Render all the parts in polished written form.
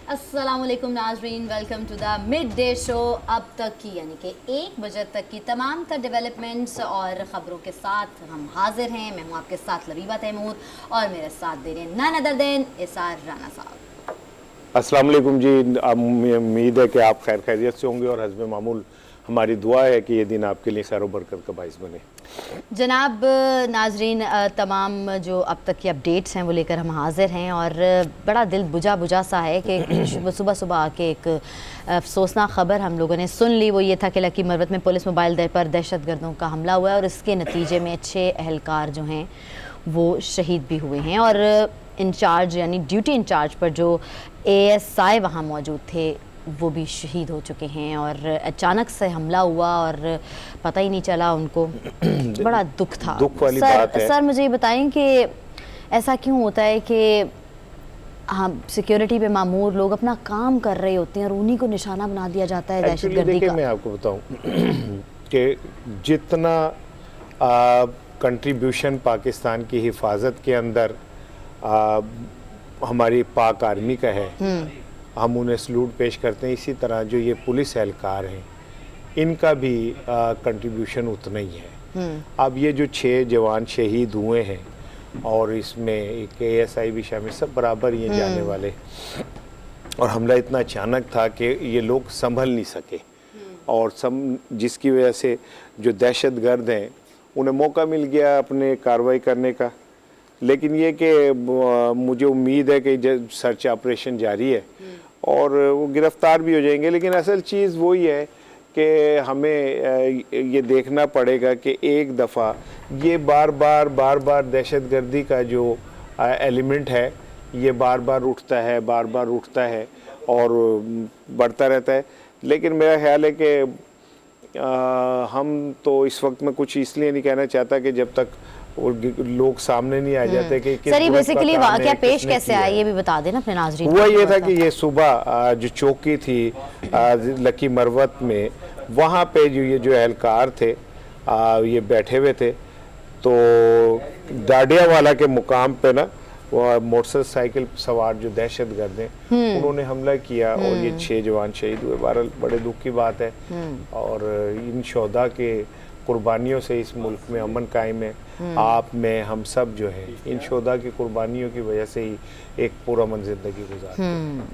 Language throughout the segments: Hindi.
अस्सलामुअलैकुम नाजरीन, welcome to the midday show. अब तक की यानी कि 1 बजे तक की तमाम तर डेवलपमेंट्स और ख़बरों के साथ हम हाजिर हैं। मैं हूँ आपके साथ लबीबा तैमूर और मेरे साथ दे रहे हैं नन अदर देन इसार राना साहब। अस्सलाम वालेकुम जी। उम्मीद है कि आप खैर खैरियत से होंगे और हस्ब मामूल हमारी दुआ है कि ये दिन आपके लिए खैर व बरकत का बाइस बने। जनाब नाजरीन, तमाम जो अब तक की अपडेट्स हैं वो लेकर हम हाज़िर हैं और बड़ा दिल बुझा बुझा सा है कि सुबह सुबह आके एक अफसोसनाक ख़बर हम लोगों ने सुन ली। वो ये था कि लकी मरवत में पुलिस मोबाइल पर दहशतगर्दों का हमला हुआ है और इसके नतीजे में 6 एहलकार जो हैं वो शहीद भी हुए हैं और इंचार्ज यानी ड्यूटी इंचार्ज पर जो ASI वहाँ मौजूद थे वो भी शहीद हो चुके हैं और अचानक से हमला हुआ और पता ही नहीं चला उनको। बड़ा दुख था। दुख वाली बात है। सर मुझे ये बताएं कि ऐसा क्यों होता है कि हम सिक्योरिटी पे मामूर लोग अपना काम कर रहे होते हैं और उन्हीं को निशाना बना दिया जाता है दहशतगर्दी का। मैं आपको बताऊं कि जितना कंट्रीब्यूशन पाकिस्तान की हिफाजत के अंदर हमारी पाक आर्मी का है, हम उन्हें सलूट पेश करते हैं। इसी तरह जो ये पुलिस एहलकार हैं इनका भी कंट्रीब्यूशन उतना ही है। अब ये जो 6 जवान शहीद हुए हैं और इसमें एक ASI भी शामिल, सब बराबर ये जाने वाले, और हमला इतना अचानक था कि ये लोग संभल नहीं सके और जिसकी वजह से जो दहशतगर्द हैं उन्हें मौका मिल गया अपने कार्रवाई करने का। लेकिन ये कि मुझे उम्मीद है कि सर्च ऑपरेशन जारी है और वो गिरफ्तार भी हो जाएंगे। लेकिन असल चीज़ वही है कि हमें ये देखना पड़ेगा कि एक दफ़ा ये बार बार दहशतगर्दी का जो एलिमेंट है ये बार बार उठता है और बढ़ता रहता है। लेकिन मेरा ख्याल है कि हम तो इस वक्त में कुछ इसलिए नहीं कहना चाहता कि जब तक लोग सामने नहीं आ जाते कि सर ये बेसिकली वाकया पेश कैसे आया ये भी बता देना अपने नाज़रीन। हुआ ये था कि ये सुबह जो चौकी थी लकी मरवत में, वहाँ पे जो एहलकार थे ये बैठे हुए थे, तो डाडिया वाला के मुकाम पे ना मोटरसाइकिल सवार जो दहशतगर्द हैं उन्होंने हमला किया और ये 6 जवान शहीद हुए। बहरहाल बड़े दुख की बात है और इन शोहदा के कुर्बानियों से इस मुल्क में अमन कायम है। आप में हम सब जो है इन शोहदा की कुर्बानियों की वजह से ही एक पुरअमन जिंदगी गुजारते हैं।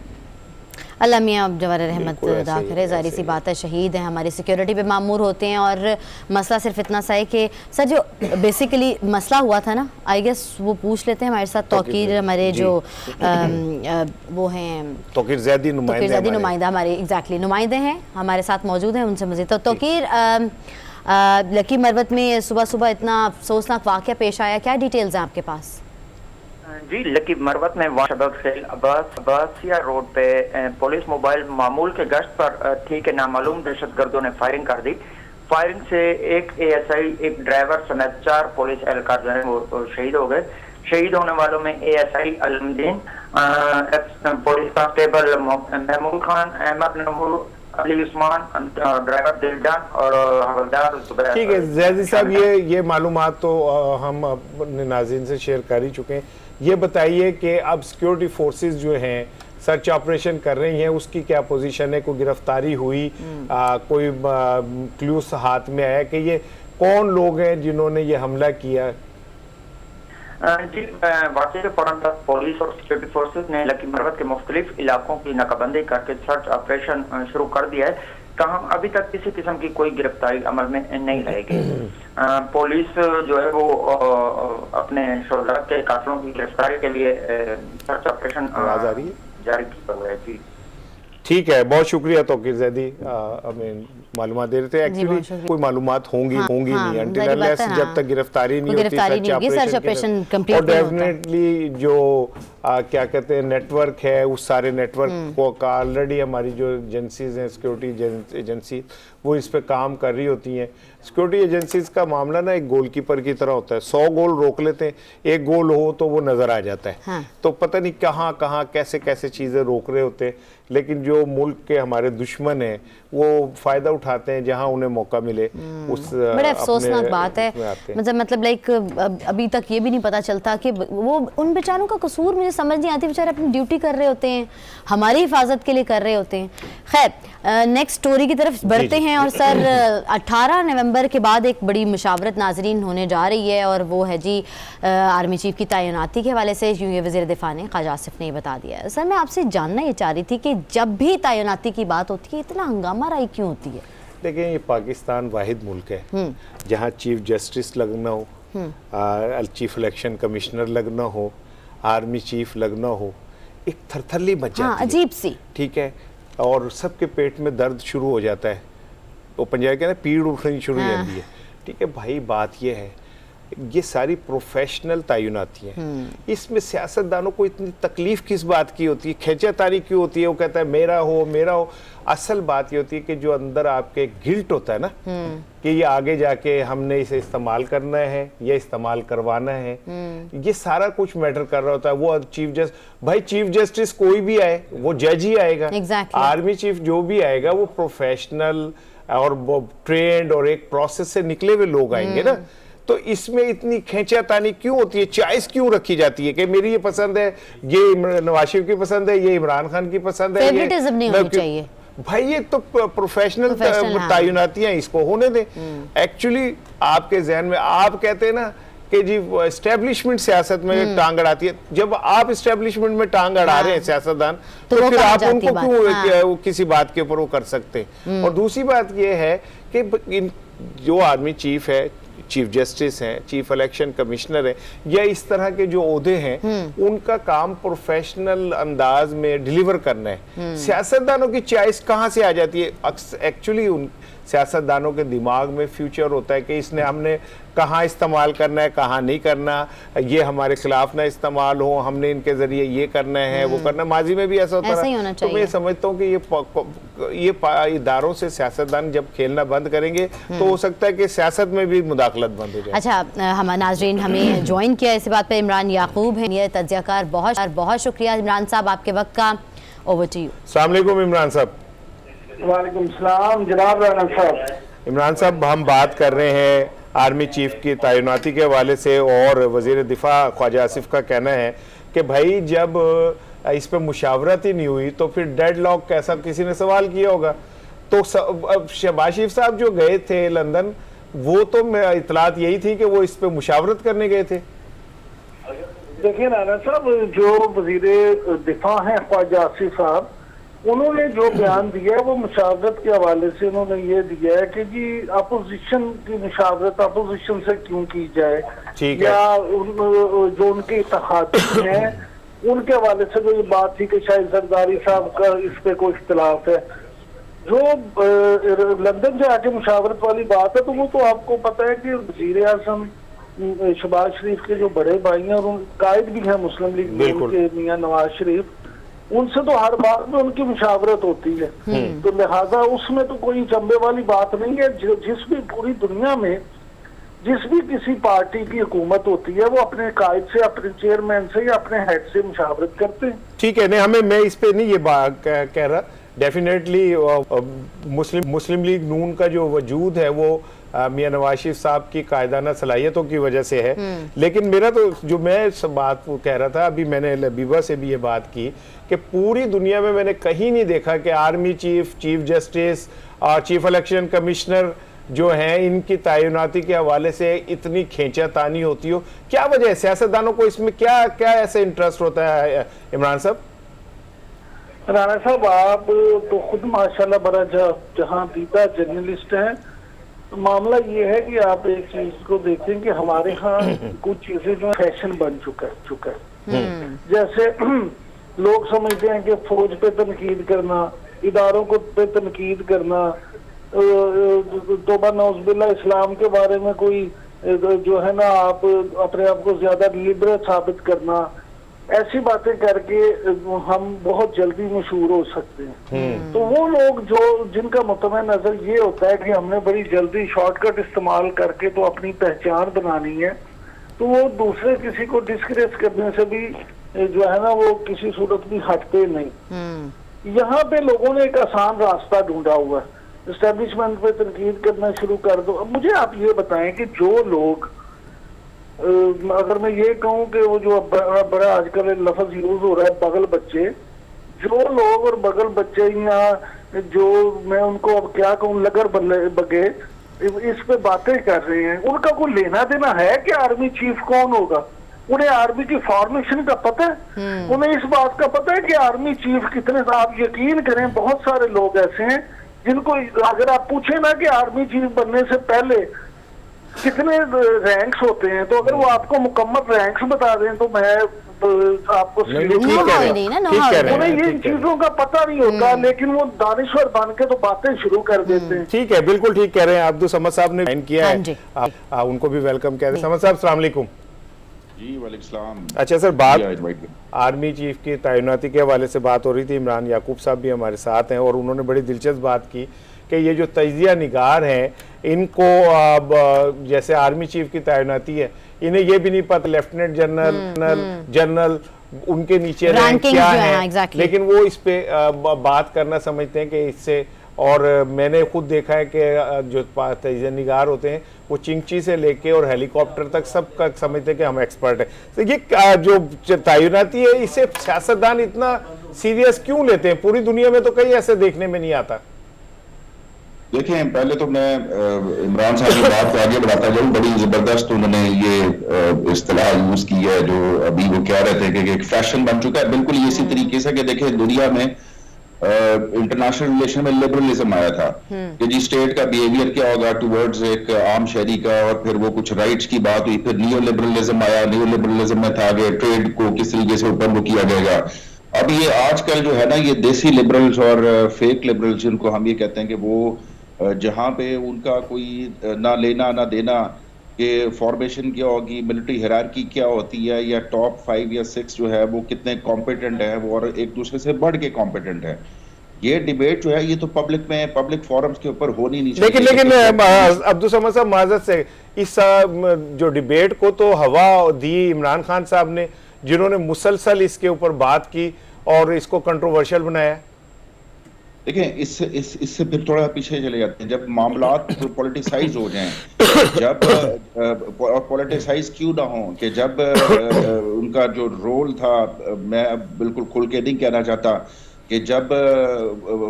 अल्लाह मियाँ जवार रहमत अदा करे। ज़ाहिर सी बात है शहीद हैं, हमारी सिक्योरिटी पे मामूर होते हैं और मसला सिर्फ इतना सा है कि सर जो बेसिकली मसला हुआ था ना, आई गेस वो पूछ लेते हैं हमारे साथ तौकीर हमारे जो वो हैं तौकीर ज़ैदी नुमाइंदा हमारे एग्जैक्टली नुमाइंदे हैं हमारे साथ मौजूद हैं, उनसे मज़ीद। तो तौकीर लकी मरवत में सुबह सुबह इतना अफसोसनाक वाक़या पेश आया, क्या डिटेल्स हैं आपके पास? जी, लकी मरवत में अब्बासिया रोड पे पुलिस मोबाइल मामूल के गश्त पर थी कि नामालूम दहशतगर्दों ने फायरिंग कर दी। फायरिंग से एक ASI, एक ड्राइवर समेत 4 पुलिस एहलकार जो है वो शहीद हो गए। शहीद होने वालों में ASI Alamdin, police constable Mahmood Khan, Ahmed Namoor, Ali Usman, driver Diljan और हवलदार जुबैर। ठीक है जैदी साहब, ये मालूमात तो हम अपने नाज़रीन से शेयर कर ही चुके हैं। ये बताइए कि अब सिक्योरिटी फोर्सेस जो हैं सर्च ऑपरेशन कर रही हैं, उसकी क्या पोजीशन है? कोई गिरफ्तारी हुई, कोई क्लूस हाथ में आया कि ये कौन लोग हैं जिन्होंने ये हमला किया? जी, वाक़े के फौरन तक पुलिस और सिक्योरिटी फोर्सेस ने लकी मरवत के मुख्तलिफ इलाकों की नाकाबंदी करके सर्च ऑपरेशन शुरू कर दिया है। कहाँ अभी तक किसी किस्म की कोई गिरफ्तारी अमल में नहीं रहेगी। पुलिस जो है वो अपने शोधा के कातिलों की गिरफ्तारी के लिए सर्च ऑपरेशन जारी किया हुआ है। जी ठीक है, बहुत शुक्रिया तौकीर ज़ैदी, हमें मालूमात दे रहे थे। एक्चुअली कोई मालूमात होंगी नहीं अंटिल अनलेस जब तक गिरफ्तारी नहीं होती सर्च ऑपरेशन कंप्लीट। और डेफिनेटली जो क्या कहते हैं नेटवर्क है, उस सारे नेटवर्क को का ऑलरेडी हमारी जो एजेंसीज हैं सिक्योरिटी एजेंसी वो इस पे काम कर रही होती हैं। सिक्योरिटी एजेंसीज का मामला ना एक गोलकीपर की तरह होता है, 100 गोल रोक लेते हैं, एक गोल हो तो वो नजर आ जाता है। तो पता नहीं कहाँ कैसे चीजें रोक रहे होते हैं। लेकिन जो जो मुल्क के हमारे दुश्मन हैं वो फ़ायदा उठाते हैं जहां उन्हें मौका मिले। उस बड़े अफसोसनाक बात है, उसमें आते हैं। मतलब लाइक अभी तक ये भी नहीं पता चलता कि वो उन बेचारों का कसूर मुझे समझ नहीं आती, बेचारे अपनी ड्यूटी कर रहे होते हैं, हमारी हिफाजत के लिए कर रहे होते हैं। खैर नेक्स्ट स्टोरी की तरफ बढ़ते हैं और सर 18 नवंबर के बाद एक बड़ी मुशावरत नाजरीन होने जा रही है और वो है जी आर्मी चीफ की तैनाती के हवाले से, यूँ वज़ीर दिफा ने ख्वाजा आसिफ ने ये बता दिया है। सर मैं आपसे जानना ये चाह रही थी कि जब भी तैनाती की बात होती है इतना हंगामा राई क्यों होती है? देखिए ये पाकिस्तान वाहिद मुल्क है जहाँ चीफ जस्टिस लगना हो, चीफ इलेक्शन कमिश्नर लगना हो, आर्मी चीफ लगना हो, एक थरथरली मच जाती है, अजीब सी, ठीक है, और सबके पेट में दर्द शुरू हो जाता है, वो पंजाबी कहते हैं पीड़ उठनी शुरू हो जाती है। ठीक है भाई, बात ये है ये सारी प्रोफेशनल तैनाती हैं, इसमें सियासतदानों को इतनी तकलीफ किस बात की होती है, खींचातानी क्यों होती है? वो कहता है मेरा हो मेरा हो। असल बात ये होती है कि जो अंदर आपके गिल्ट होता है ना कि ये आगे जाके हमने इसे इस्तेमाल करना है या इस्तेमाल करवाना है, ये सारा कुछ मैटर कर रहा होता है। वो चीफ जस्टिस कोई भी आए वो जज ही आएगा, आर्मी चीफ जो भी आएगा वो प्रोफेशनल और वो ट्रेंड और एक प्रोसेस से निकले हुए लोग आएंगे ना। तो इसमें इतनी खींचातानी क्यों होती है, चॉइस क्यों रखी जाती है कि मेरी ये पसंद है, ये नवाज शरीफ की पसंद है, ये इमरान खान की पसंद है, फेवरेटिज्म नहीं होनी चाहिए भाई। ये तो प्रोफेशनल तैनातियां, इसको होने दें। एक्चुअली आपके जहन में आप कहते हैं ना कि जी एस्टेब्लिशमेंट सियासत में टांग अड़ाती है, जब आप एस्टेब्लिशमेंट में टांग अड़ा रहे हैं सियासतदान तो फिर आप उनको क्यों किसी बात के ऊपर वो कर सकते हैं? और दूसरी बात ये है कि जो आर्मी चीफ है, चीफ जस्टिस हैं, चीफ इलेक्शन कमिश्नर है, या इस तरह के जो ओहदे हैं उनका काम प्रोफेशनल अंदाज में डिलीवर करना है। सियासतदानों की चॉइस कहाँ से आ जाती है? एक्चुअली उन सियासतदानों के दिमाग में फ्यूचर होता है कि इसने हमने कहाँ इस्तेमाल करना है, कहाँ नहीं करना, ये हमारे खिलाफ ना इस्तेमाल हो, हमने इनके जरिए ये करना है वो करना। माजी में भी ऐसा होता है। तो मैं समझता हूँ कि ये इदारों से सियासतदान जब खेलना बंद करेंगे तो हो सकता है कि सियासत में भी मुदाखलत बंद हो जाए। अच्छा हम नाजरीन हमें ज्वाइन किया इसी बात पर इमरान याकूब है, ये तज्ज़ियाकार, बहुत शुक्रिया इमरान साहब आपके वक्त का। Over to you. अस्सलाम वालेकुम इमरान साहब। वालेकुम सलाम जनाब राना साहब। इमरान साहब हम बात कर रहे हैं आर्मी चीफ की तैनाती के हवाले से और वज़ीर दिफा ख्वाजा आसिफ का कहना है कि भाई जब इस पे मुशावरत ही नहीं हुई तो फिर डेडलॉक कैसा, किसी ने सवाल किया होगा। तो शहबाज शरीफ साहब जो गए थे लंदन, वो तो इतलात यही थी कि वो इस पे मुशावरत करने गए थे। देखिए राना साहब, जो वज़ीर दिफा हैं ख्वाजा आसिफ साहब, उन्होंने जो बयान दिया है वो मुशावरत के हवाले से उन्होंने ये दिया है कि जी अपोजिशन की मुशावरत अपोजिशन से क्यों की जाए, या जो उनके इत्तेहादी हैं उनके हवाले से जो ये बात थी कि शायद जरदारी साहब का इस पे कोई इख्तिलाफ है। जो लंदन से आके मुशावरत वाली बात है तो वो तो आपको पता है कि वज़ीर आज़म शहबाज शरीफ के जो बड़े भाई हैं और कायद भी हैं मुस्लिम लीग के मियां नवाज शरीफ, उनसे तो हर बात में उनकी मुशावरत होती है। तो लिहाजा उसमें तो कोई चंबे वाली बात नहीं है। जिस भी पूरी दुनिया में जिस भी किसी पार्टी की हुकूमत होती है वो अपने कायद से, अपने चेयरमैन से या अपने हेड से मुशावरत करते हैं। ठीक है, नहीं हमें, मैं इस पे नहीं ये बात कह रहा। डेफिनेटली मुस्लिम लीग नून का जो वजूद है वो मियां नवाज शरीफ साहब की कायदाना सलाहियतों की वजह से है। लेकिन मेरा तो जो मैं सब बात कह रहा था, अभी मैंने लबीबा से भी ये बात की कि पूरी दुनिया में मैंने कहीं नहीं देखा कि आर्मी चीफ, चीफ जस्टिस और चीफ इलेक्शन कमिश्नर जो हैं इनकी तैनाती के हवाले से इतनी खींचातानी होती हो। क्या वजह है? सियासतदानों को इसमें क्या क्या ऐसे इंटरेस्ट होता है इमरान साहब? राना साहब, आप तो खुद माशाल्लाह बड़ा जहां दीदा जर्नलिस्ट हैं। तो मामला ये है कि आप एक चीज को देखें कि हमारे यहाँ कुछ चीजें जो फैशन बन चुका है। जैसे लोग समझते हैं कि फौज पे तनकीद करना, इदारों को पे तनकीद करना, तौबा नौज़बिल्ला इस्लाम के बारे में कोई जो है ना आप अपने आप को ज्यादा लिबरल साबित करना, ऐसी बातें करके हम बहुत जल्दी मशहूर हो सकते हैं। तो वो लोग जो जिनका मुतमईन नजर ये होता है कि हमने बड़ी जल्दी शॉर्टकट इस्तेमाल करके तो अपनी पहचान बनानी है, तो वो दूसरे किसी को डिस्करेज करने से भी जो है ना वो किसी सूरत भी हटते नहीं। यहाँ पे लोगों ने एक आसान रास्ता ढूंढा हुआ है, एस्टेब्लिशमेंट पे तनकीद करना शुरू कर दो। अब मुझे आप ये बताएं कि जो लोग अगर मैं ये कहूँ कि वो जो बड़ा आजकल लफ्ज यूज हो रहा है बगल बच्चे, जो लोग और बगल बच्चे या जो मैं उनको अब क्या कहूँ लगर बगे इस पे बातें कर रहे हैं, उनका कोई लेना देना है कि आर्मी चीफ कौन होगा? उन्हें आर्मी की फॉर्मेशन का पता है? उन्हें इस बात का पता है कि आर्मी चीफ कितने? आप यकीन करें बहुत सारे लोग ऐसे हैं जिनको अगर आप पूछे ना कि आर्मी चीफ बनने से पहले कितने रैंक्स होते हैं, तो अगर वो आपको मुकम्मल रैंक्स बता दें तो मैं आपको उन्हें ये चीजों का पता नहीं होता, लेकिन वो दानिश्वर बन के तो बातें शुरू कर देते हैं। ठीक है, बिल्कुल ठीक कह रहे हैं। अब्दुल समद साहब ने ज्वाइन किया है, उनको भी वेलकम कह रहे हैं। समद साहब अस्सलाम वालेकुम। जी वालेकुम सलाम। अच्छा सर, बात आर्मी चीफ की तैनाती के हवाले से बात हो रही थी। इमरान याकूब साहब भी हमारे साथ हैं और उन्होंने बड़ी दिलचस्प बात की कि ये जो तजिया निगार हैं इनको अब जैसे आर्मी चीफ की तैनाती है, इन्हें ये भी नहीं पता लेफ्टिनेंट जनरल उनके नीचे रैंक क्या है, लेकिन वो इस पे बात करना समझते हैं कि इससे, और मैंने खुद देखा है कि जो तजिया निगार होते हैं वो चिंची से लेके और हेलीकॉप्टर तक सब का समझते हैं कि हम एक्सपर्ट हैं। तो ये जो तैनाती है इसे सियासतदान इतना सीरियस क्यों लेते हैं? पूरी दुनिया में तो कहीं ऐसे देखने में नहीं आता। देखें, पहले तो मैं इमरान साहब की बात को आगे बढ़ाता जाऊं। बड़ी जबरदस्त उन्होंने ये इस्तिलाह यूज की है जो अभी वो कह रहे थे कि एक फैशन बन चुका है। बिल्कुल इसी तरीके से कि देखें दुनिया में इंटरनेशनल रिलेशन में लिबरलिज्म आया था कि जी स्टेट का बिहेवियर क्या होगा टुवर्ड्स एक आम शहरी का, और फिर वो कुछ राइट्स की बात हुई, फिर नियो लिबरलिज्म आया। नियो लिबरलिज्म में था कि ट्रेड को किस तरीके से ऊपर वो किया जाएगा। अब ये आजकल जो है ना ये देसी लिबरल्स और फेक लिबरल्स जिनको हम ये कहते हैं कि वो जहां पे उनका कोई ना लेना ना देना कि फॉर्मेशन क्या होगी, मिलिट्री हायरार्की क्या होती है, या टॉप 5 या 6 जो है वो कितने कॉम्पिटेंट है वो और एक दूसरे से बढ़ के कॉम्पिटेंट है, ये डिबेट जो है ये तो पब्लिक में पब्लिक फोरम्स के ऊपर होनी नहीं चाहिए। लेकिन अब्दुल समद साहब माजरत से इस जो डिबेट को तो हवा दी इमरान खान साहब ने, जिन्होंने मुसलसल इसके ऊपर बात की और इसको कंट्रोवर्शियल बनाया। देखें इससे फिर थोड़ा पीछे चले जाते हैं। जब मामलात पॉलिटिसाइज हो जाएं, जब पॉलिटिसाइज क्यों ना हो कि जब उनका जो रोल था, मैं बिल्कुल खुल के नहीं कहना चाहता कि जब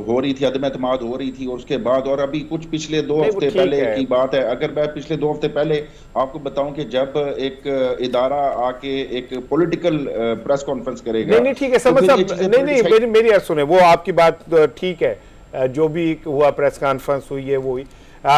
हो रही थी अदम एतमाद हो रही थी, और उसके बाद और अभी कुछ पिछले 2 हफ्ते पहले की बात है, अगर मैं पिछले 2 हफ्ते पहले आपको बताऊं कि जब एक इदारा आके एक पॉलिटिकल प्रेस कॉन्फ्रेंस करेगा। नहीं ठीक है समझ साहब, नहीं मेरी अर्ज सुने, वो आपकी बात ठीक है, जो भी हुआ प्रेस कॉन्फ्रेंस हुई है वो हुई।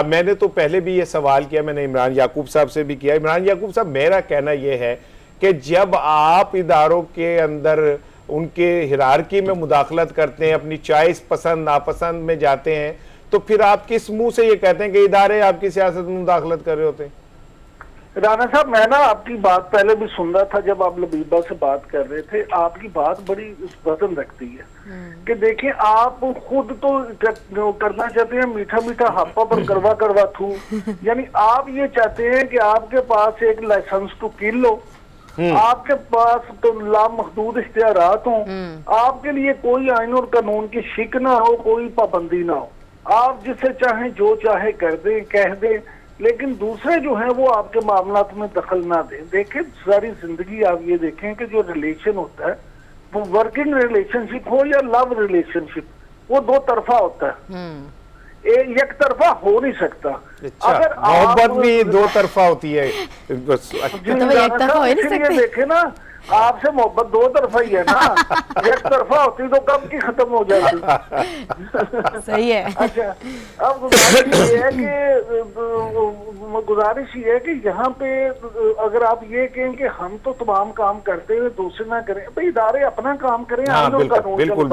मैंने तो पहले भी ये सवाल किया, मैंने इमरान याकूब साहब से भी किया। इमरान याकूब साहब, मेरा कहना यह है कि जब आप इदारों के अंदर उनके हिरारकी में मुदाखलत करते हैं, अपनी चॉइस पसंद नापसंद में जाते हैं, तो फिर आप किस मुंह से ये कहते हैं कि इदारे आपकी सियासत में मुदाखलत कर रहे होते हैं? राना साहब, मैं ना आपकी बात पहले भी सुन रहा था जब आप लबीबा से बात कर रहे थे। आपकी बात बड़ी वजन रखती है कि देखिए आप खुद तो करना चाहते हैं मीठा मीठा हापा पर करवा करवा थू, यानी आप ये चाहते हैं कि आपके पास एक लाइसेंस टू किल हो, आपके पास तो लामहदूद इख्तियारात हो, आपके लिए कोई आइन और कानून की शिक ना हो, कोई पाबंदी ना हो, आप जिसे चाहें जो चाहे कर दें कह दें, लेकिन दूसरे जो हैं वो आपके मामलात में दखल ना दें। देखें सारी जिंदगी आप ये देखें कि जो रिलेशन होता है वो वर्किंग रिलेशनशिप हो या लव रिलेशनशिप, वो 2 तरफा होता है, एक तरफा हो नहीं सकता। अच्छा, अगर मोहब्बत भी 2 तरफा होती है। इसलिए देखे ना, आपसे मोहब्बत 2 तरफा ही है ना, एक तरफा होती तो कब की खत्म हो जाती। सही है। अच्छा, अब गुजारिश ये है कि यहाँ पे अगर आप ये कहें कि हम तो तमाम काम करते हुए दूसरे ना करें, भाई इदारे अपना काम करें। बिल्कुल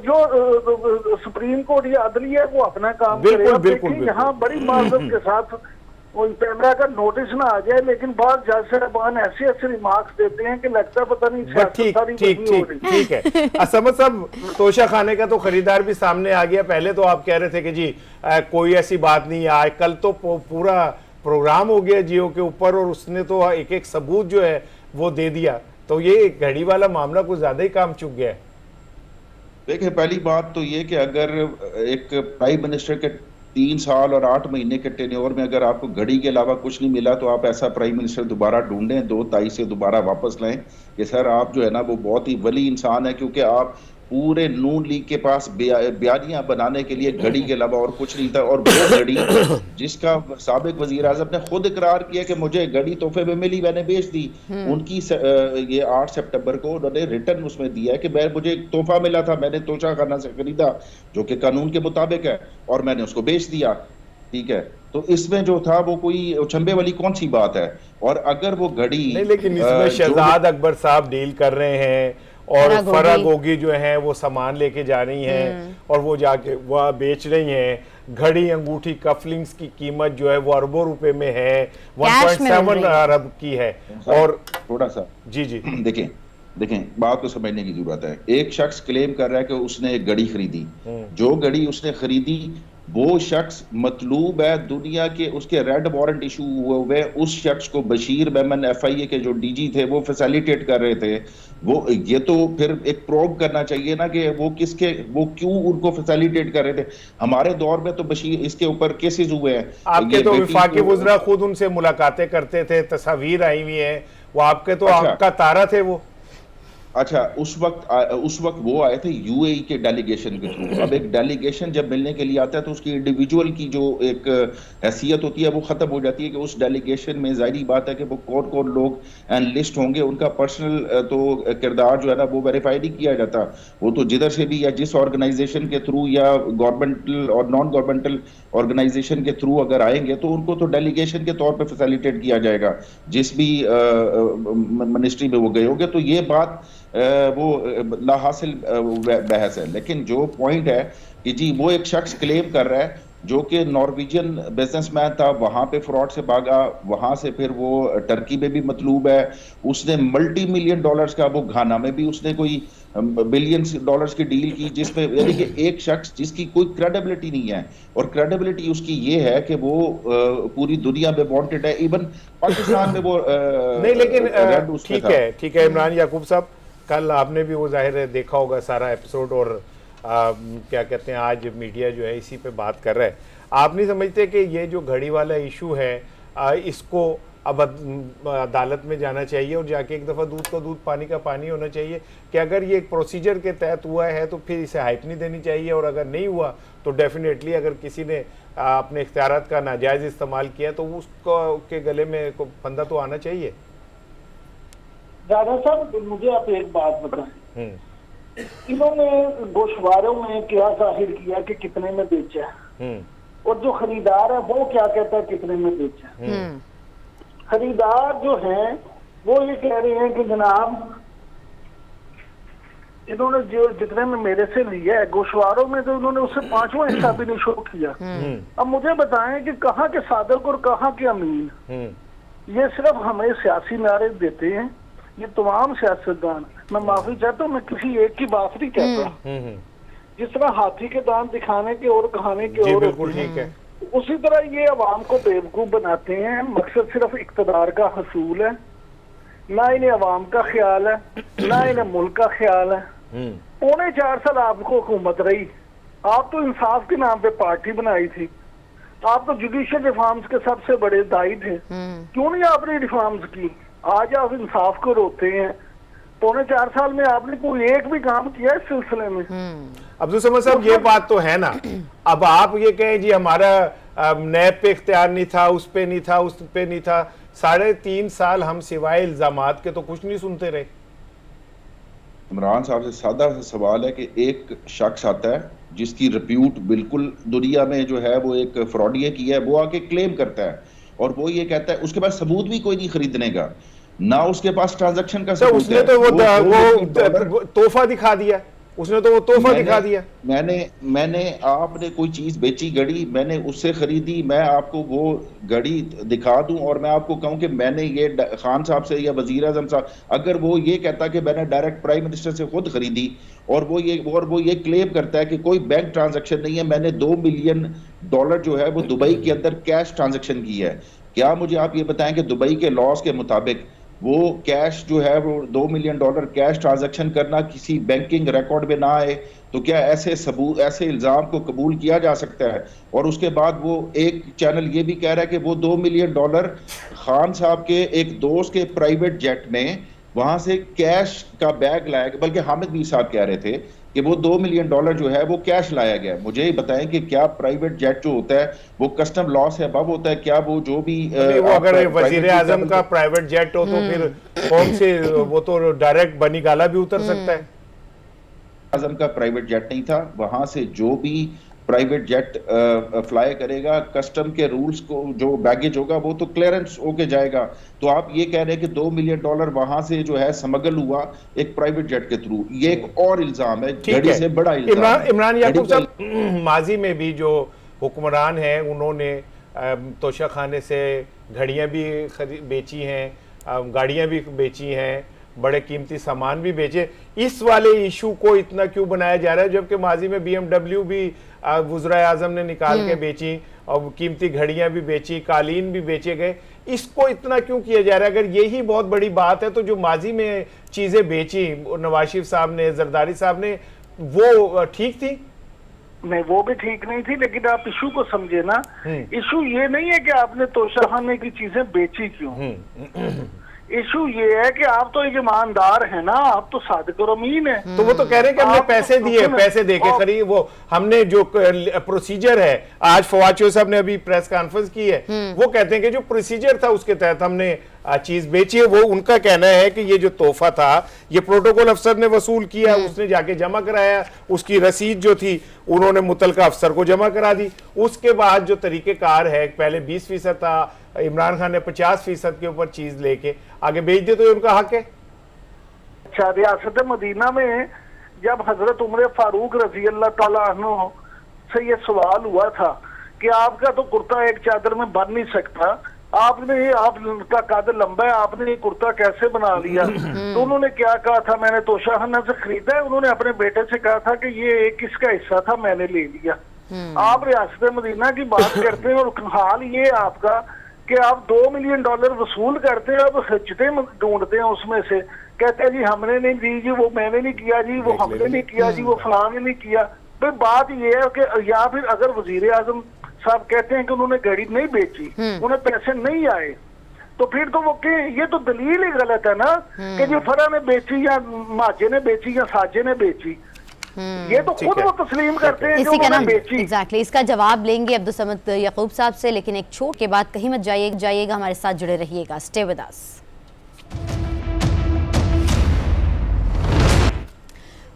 जो सुप्रीम कोर्ट या अदलिया है वो अपना काम करे। यहाँ बड़ी माजरत के साथ कैमरा का नोटिस ना आ जाए, लेकिन बाद जज साहबान ऐसे रिमार्क्स देते हैं कि लगता पता नहीं। ठीक है असमद साहब, तोशा खाने का तो खरीदार भी सामने आ गया। पहले तो आप कह रहे थे कि जी कोई ऐसी बात नहीं है, कल तो पूरा प्रोग्राम हो गया जियो के ऊपर और उसने तो एक एक सबूत जो है वो दे दिया, तो ये घड़ी वाला मामला कुछ ज्यादा ही काम चुक गया है। देखिए, पहली बात तो ये कि अगर एक प्राइम मिनिस्टर के 3 साल और 8 महीने के टेन्योर में अगर आपको घड़ी के अलावा कुछ नहीं मिला, तो आप ऐसा प्राइम मिनिस्टर दोबारा ढूंढें, 2 तारीख से दोबारा वापस लाएं कि सर आप जो है ना वो बहुत ही वली इंसान है, क्योंकि आप पूरे नून लीग के पास बयानियां बनाने के लिए घड़ी के अलावा और कुछ नहीं था। और वो घड़ी जिसका साबिक वजीर आजम ने खुद इकरार किया कि मुझे घड़ी तोहफे में मिली, मैंने बेच दी, उनकी ये 8 सितंबर को उन्होंने रिटर्न उसमें दिया है कि मुझे एक तोहफा मिला था, मैंने तोशा खाना से खरीदा जो कि कानून के मुताबिक है, और मैंने उसको बेच दिया। ठीक है, तो इसमें जो था वो कोई उछंबे वाली कौन सी बात है। और अगर वो घड़ी नहीं, लेकिन इसमें शहजाद अकबर साहब डील कर रहे हैं और फरा गोगी जो है वो सामान लेके जा रही हैं और वो जाके वह बेच रही हैं। घड़ी, अंगूठी, कफलिंग्स की कीमत जो है वो अरबों रुपए में है, 1.7 अरब की है। और थोड़ा सा जी देखें, बात को समझने की जरूरत है। एक शख्स क्लेम कर रहा है कि उसने एक घड़ी खरीदी, जो घड़ी उसने खरीदी वो शख्स मतलूब है दुनिया के, उसके रेड वारंट इशू हुए उस शख्स को बशीर मेमन FIA के जो DG थे वो फैसिलिटेट कर रहे थे। वो ये तो फिर एक प्रोब करना चाहिए ना कि वो क्यों उनको फैसिलिटेट कर रहे थे। हमारे दौर में तो बशीर इसके ऊपर केसेस हुए हैं। आपके तो वफाकी वज़रा खुद उनसे मुलाकातें करते थे, तस्वीर आई हुई है, वो आपके तो आपका तारा थे वो। अच्छा, उस वक्त वो आए थे UAE के डेलीगेशन के थ्रू। अब एक डेलीगेशन जब मिलने के लिए आता है तो उसकी इंडिविजुअल की जो एक हैसियत होती है वो खत्म हो जाती है कि उस डेलीगेशन में जाहिर बात है कि वो कौन कौन लोग एनालिस्ट होंगे, उनका पर्सनल तो किरदार जो है ना वो वेरीफाई नहीं किया जाता। वो तो जिधर से भी या जिस ऑर्गेनाइजेशन के थ्रू या गवर्नमेंटल और नॉन गवर्नमेंटल ऑर्गेनाइजेशन के थ्रू अगर आएंगे तो उनको तो डेलीगेशन के तौर पर फैसिलिटेट किया जाएगा जिस भी मिनिस्ट्री में वो गए होंगे। तो ये बात वो ला हासिल बहस है। लेकिन जो पॉइंट है कि जी वो एक शख्स क्लेम कर रहा है जो कि नॉर्वेजियन बिजनेसमैन था, वहां पे फ्रॉड से भागा, वहां से फिर वो टर्की में भी मतलूब है, उसने $multi-million का, वो घाना में भी उसने कोई $billions की डील की, जिसमें यानी कि एक शख्स जिसकी कोई क्रेडिबिलिटी नहीं है। और क्रेडिबिलिटी उसकी ये है कि वो पूरी दुनिया में वांटेड है, इवन पाकिस्तान में वो नहीं, लेकिन ठीक है इमरान याकूब साहब, कल आपने भी वो जाहिर है देखा होगा सारा एपिसोड, और क्या कहते हैं आज मीडिया जो है इसी पे बात कर रहा है। आप नहीं समझते कि ये जो घड़ी वाला इशू है इसको अब अदालत में जाना चाहिए और जाके एक दफ़ा दूध का दूध पानी का पानी होना चाहिए कि अगर ये एक प्रोसीजर के तहत हुआ है तो फिर इसे हाइप नहीं देनी चाहिए, और अगर नहीं हुआ तो डेफिनेटली अगर किसी ने अपने इख्तियारात का नाजायज़ इस्तेमाल किया तो उसको के गले में फंदा तो आना चाहिए। दादा साहब, मुझे आप एक बात बताएं, इन्होंने गोशवारों में क्या जाहिर किया कि कितने में बेचा है, और जो खरीदार है वो क्या कहता है कितने में बेचा है। खरीदार जो है वो ये कह रहे हैं कि जनाब इन्होंने जो जितने में मेरे से लिया है, गोशवारों में तो इन्होंने उससे 5वां हिस्सा भी नहीं शो किया। अब मुझे बताएं कि कहाँ के सादक और कहाँ के अमीन, ये सिर्फ हमें सियासी नारे देते हैं, ये तमाम सियासतदान। मैं माफी चाहता हूँ, मैं किसी एक की बात नहीं कहता। जिस तरह हाथी के दांत दिखाने के और कहाने के और बिल्कुल ठीक है, उसी तरह ये अवाम को बेवकूफ बनाते हैं। मकसद सिर्फ इक्तदार का हसूल है, ना इन्हें अवाम का ख्याल है, ना इन्हें मुल्क का ख्याल है। 4.25 साल आपको हुकूमत रही, आप तो इंसाफ के नाम पे पार्टी बनाई थी, आप तो जुडिशियल रिफॉर्म्स के सबसे बड़े दाई थे, क्यों नहीं आपने रिफॉर्म्स की? आज आप इंसाफ को रोकते हैं। 4.25 साल में आपने कोई एक भी काम किया इस सिलसिले में? अब्दुल समद साहब, ये बात तो है ना। अब आप ये कहें जी हमारा नैब पे इख्तियार नहीं था, उस पे नहीं था, उस पे नहीं था, 3.5 साल हम सिवाय इल्जामात के तो कुछ नहीं सुनते रहे। इमरान साहब से सादा सा सवाल है कि एक शख्स आता है जिसकी रिप्यूट बिल्कुल दुनिया में जो है वो एक फ्रॉडिये की है, वो आके क्लेम करता है और वो ये कहता है उसके पास सबूत भी कोई नहीं खरीदने का, ना उसके पास ट्रांजैक्शन का सबूत उसने तो वो तोहफा दिखा दिया, उसने तो वो तोहफा दिखा दिया। मैंने आपने कोई चीज बेची, घड़ी मैंने उससे खरीदी, मैं आपको वो घड़ी दिखा दूं और मैं आपको कहूं कि मैंने ये खान साहब से या वजीर आजम साहब, अगर वो ये कहता कि मैंने डायरेक्ट प्राइम मिनिस्टर से खुद खरीदी और वो ये क्लेम करता है कि कोई बैंक ट्रांजैक्शन नहीं है, मैंने $2 मिलियन जो है वो दुबई के अंदर कैश ट्रांजैक्शन की है, क्या मुझे आप ये बताएं कि दुबई के लॉज के मुताबिक वो कैश जो है वो $2 मिलियन कैश ट्रांजैक्शन करना किसी बैंकिंग रिकॉर्ड में ना आए, तो क्या ऐसे सबूत, ऐसे इल्जाम को कबूल किया जा सकता है? और उसके बाद वो एक चैनल ये भी कह रहा है कि वो $2 मिलियन खान साहब के एक दोस्त के प्राइवेट जेट में वहां से कैश का बैग लाया गया, बल्कि हामिद मीर साहब कह रहे थे कि वो $2 मिलियन जो है वो कैश लाया गया। मुझे ही बताएं कि क्या प्राइवेट जेट जो होता है वो कस्टम लॉ से अबव होता है? क्या वो जो भी वो अगर वजीर आजम का प्राइवेट जेट हो तो फिर कौन से, वो तो डायरेक्ट बनी गाला भी उतर सकता है। आजम का प्राइवेट जेट नहीं था, वहां से जो भी प्राइवेट जेट फ्लाई करेगा, कस्टम के रूल्स को जो बैगेज होगा वो तो क्लियरेंस होके जाएगा। तो आप ये कह रहे हैं कि $2 मिलियन वहां से जो है स्मगल हुआ एक प्राइवेट जेट के थ्रू, ये एक और इल्जाम है, घड़ी से बड़ा इल्जाम है। इमरान याकूब साहब, माजी में भी जो हुक्मरान हैं उन्होंने तोशा खाने से घड़ियां भी बेची हैं, गाड़ियां भी बेची हैं, बड़े कीमती सामान भी बेचे। इस वाले इशू को इतना क्यों बनाया जा रहा है, जबकि माजी में BMW भी वज़ीर आज़म ने निकाल के बेची और कीमती घड़ियां भी बेची, कालीन भी बेचे गए। इसको इतना क्यों किया जा रहा है? अगर यही बहुत बड़ी बात है तो जो माजी में चीजें बेची नवाज शरीफ साहब ने, जरदारी साहब ने, वो ठीक थी? नहीं, वो भी ठीक नहीं थी, लेकिन आप इशू को समझे ना। इशू ये नहीं है कि आपने तोशाखाने की चीजें बेची क्यों। इशू ये है कि आप तो एक ईमानदार है ना, आप तो सादिक और अमीन है। तो वो तो कह रहे हैं कि हमने पैसे दिए, पैसे देके खरीद, वो हमने जो प्रोसीजर है, आज फवाद साहब ने अभी प्रेस कॉन्फ्रेंस की है, वो कहते हैं कि जो प्रोसीजर था उसके तहत हमने चीज बेची है। वो उनका कहना है कि ये जो तोहफा था ये प्रोटोकॉल अफसर ने वसूल किया, उसने जाके जमा कराया, उसकी रसीद जो थी उन्होंने मुतलका अफसर को जमा करा दी। उसके बाद जो तरीकेकार है, पहले 20% था, इमरान खान ने 50% के ऊपर चीज लेके आगे बेच दी, तो ये उनका हक है। अच्छा, रियासत मदीना में जब हजरत उमर फारूक रजी अल्लाह ताला अन्हु से ये सवाल हुआ था कि आपका तो कुर्ता एक चादर में बन नहीं सकता, आपका कद लंबा है, आपने ये कुर्ता कैसे बना लिया? तो उन्होंने क्या कहा था, मैंने तोशाखाना से खरीदा है। उन्होंने अपने बेटे से कहा था कि ये एक किसका हिस्सा था, मैंने ले लिया। आप रियासत मदीना की बात करते हैं और हाल ये आपका कि आप $2 मिलियन वसूल करते हैं, अब हजते ढूंढते हैं उसमें से, कहते हैं जी हमने नहीं दी जी, वो मैंने नहीं किया जी, वो हमने नहीं किया जी, वो फलां ने नहीं किया। भाई बात ये है कि या फिर अगर वजीर आजम साहब कहते हैं कि उन्होंने घड़ी नहीं बेची, उन्हें पैसे नहीं आए, तो फिर तो वो ये तो दलील ही गलत है ना कि जी फरा ने बेची या माजे ने बेची या साजे ने बेची। ये तो खुद वो तस्लीम करते हैं इसी का नाम एग्जैक्टली। इसका जवाब लेंगे अब्दुल समद याकूब साहब से, लेकिन एक छोट के बाद कहीं मत जाइएगा, हमारे साथ जुड़े रहिएगा। Stay with us.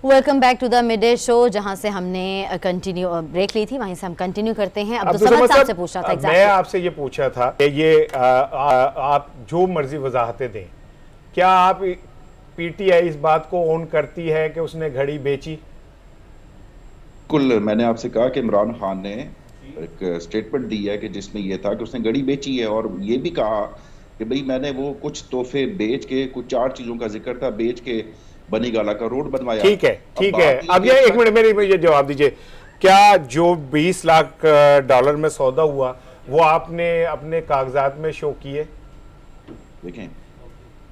Welcome back to the midday show, जहां से हमने कंटिन्यू ब्रेक ली थी, वहीं से हम कंटिन्यू करते हैं। अब्दुल समद साहब से पूछा था, मैं आपसे ये पूछा था कि ये आप जो मर्जी वजाहतें दें, क्या आप पीटीआई इस बात को ओन करती है कि उसने घड़ी बेची? बिल्कुल, मैंने आपसे कहा कि इमरान खान ने एक स्टेटमेंट दी है कि जिसमें यह था कि उसने घड़ी बेची है, और ये भी कहा कि भाई मैंने वो कुछ तोहफे बेच के, कुछ 4 चीजों का जिक्र था, बेच के बनी गाला का रोड बनवाया। ठीक है, ठीक है। अब ये एक मिनट मेरे ये जवाब दीजिए, क्या जो $20 लाख में सौदा हुआ वो आपने अपने कागजात में शो किए? देखें,